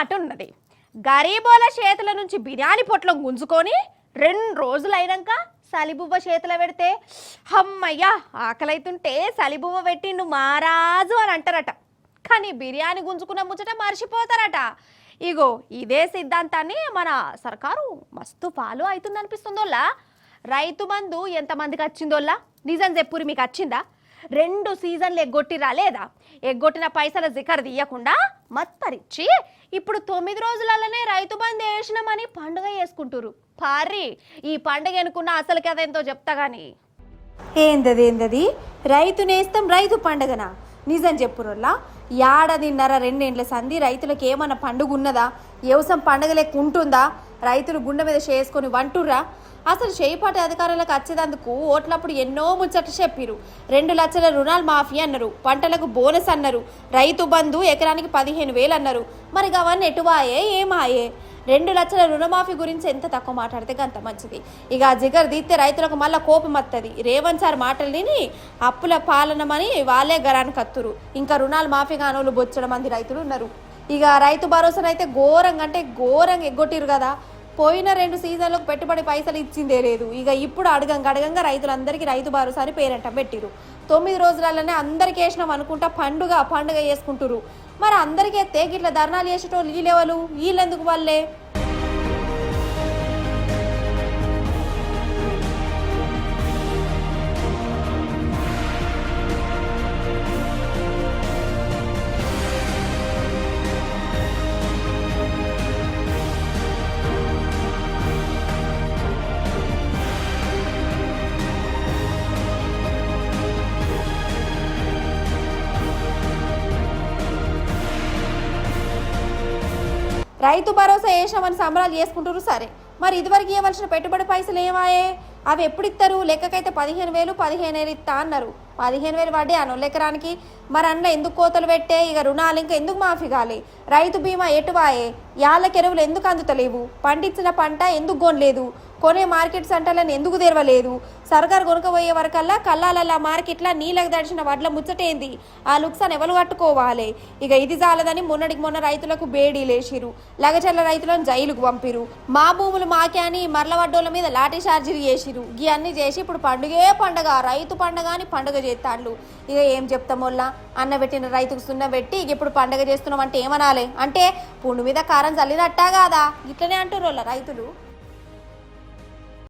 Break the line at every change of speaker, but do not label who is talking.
మాట ఉన్నది. గరీబోల చేతుల నుంచి బిర్యానీ పొట్లం గుంజుకొని 2 రోజులైనాక సలిబువ్వ చేతుల పెడితే అమ్మయ్యా ఆకలైతుంటే సలిబువ్వ పెట్టిండు మహారాజు అని అంటారట. కానీ బిర్యానీ గుంజుకున్న ముచ్చట మర్చిపోతారట. ఇగో ఇదే సిద్ధాంతాన్ని మన సర్కారు మస్తు ఫాలో అవుతుంది అనిపిస్తుందోళ్ళ. రైతు బంధు ఎంతమందికి వచ్చిందోళ్ళ నిజం చెప్పురి, మీకు వచ్చిందా? 2 సీజన్లు ఎగ్గొట్టిరా లేదా? ఎగ్గొట్టిన పైసల జికర్ తీయకుండా మత్పరిచి ఇప్పుడు 9 రోజులలోనే రైతు బంధు వేసినామని పండుగ చేసుకుంటారు. పారి ఈ పండుగ అనుకున్న అసలు కథ ఎంతో చెప్తా గాని. ఏందది రైతు నేస్తం రైతు పండుగనా? నిజం చెప్పురోళ్ళ, ఏడాదిన్నర 2 ఏండ్ల సంధి రైతులకు ఏమన్నా పండుగ ఉన్నదా? వ్యవసాయం పండుగ లెక్క ఉంటుందా? రైతులు గుండె మీద చేసుకొని వంటుర్రా? అసలు చేయిపాటి అధికారులకు వచ్చేదందుకు ఓట్లప్పుడు ఎన్నో ముచ్చట్లు చెప్పిరు. 2 లక్షల రుణాలు మాఫీ అన్నారు, పంటలకు బోనస్ అన్నారు, రైతు బంధు ఎకరానికి 15,000 అన్నారు. మరి అవన్నీ ఎటువాయే ఏమాయే? 2 లక్షల రుణమాఫీ గురించి ఎంత తక్కువ మాట్లాడితే అంత మంచిది. ఇక జిగర్ దీస్తే రైతులకు మళ్ళీ కోపం వస్తుంది. రేవంత్ సార్ మాటలు విని అప్పుల పాలనమని వాళ్ళే గరానికి కత్తురు. ఇంకా రుణాలు మాఫీ కానోళ్ళు బొచ్చడం మంది రైతులు ఉన్నారు. ఇక రైతు భరోసానైతే ఘోరంగా అంటే ఘోరంగా ఎగ్గొట్టిరు కదా. పోయిన 2 సీజన్లకు పెట్టుబడి పైసలు ఇచ్చిందే లేదు. ఇక ఇప్పుడు అడగంగా రైతులందరికీ రైతు భరోసా అని పేరంట పెట్టిరు. 9 రోజులలోనే అందరికి వేసినాం అనుకుంటా పండుగ చేసుకుంటురు. మరి అందరికీ ఎత్తే గిట్ల ధర్నాలు చేసేటోళ్ళు వీళ్ళెవరు? వీళ్ళెందుకు వాళ్ళే? రైతు భరోసా వేసామని సంబరాలు చేసుకుంటారు సరే, మరి ఇదివరకు ఇవ్వాల్సిన పెట్టుబడి పైసలు ఏమాయే? అవి ఎప్పుడు ఇస్తారు? లెక్కకైతే 15,000 ఇస్తా అన్నారు. 15,000 వడ్డీ అనోళ్ళు ఎకరానికి. మరి అన్న ఎందుకు కోతలు పెట్టే? ఇక రుణాలు ఇంకా ఎందుకు మాఫీ కాలే? రైతు బీమా ఎటువాయే? యాళ్ళకి ఎరువులు ఎందుకు అందుతలేవు? పండించిన పంట ఎందుకు కొనలేదు? కొనే మార్కెట్ సెంటర్లను ఎందుకు తెరవలేదు? సర్కారు కొనుకపోయే వరకల్లా కల్లాలల్లా మార్కెట్లా నీళ్ళకి దడిచిన వడ్ల ముచ్చటేంది? ఆ లుక్సాన్ ఎవరు కట్టుకోవాలి? ఇక ఇది చాలదని మొన్న రైతులకు బేడీ లేచిరు. లగచర్ల రైతులను జైలుకు పంపిరు. మా భూములు మాకే అని మరల వడ్డోళ్ళ మీద లాఠీ చార్జీలు చేసిరు. ఇవన్నీ అన్ని చేసి ఇప్పుడు పండుగ రైతు పండుగ అని పండుగ చేస్తాళ్ళు. ఇక ఏం చెప్తామోల్లా, అన్న పెట్టిన రైతుకు సున్న పెట్టి ఇక ఇప్పుడు పండుగ చేస్తున్నాం అంటే ఏమనాలి? అంటే పుండు మీద కారం చల్లినట్టా కాదా? ఇట్లనే అంటారు వాళ్ళ రైతులు.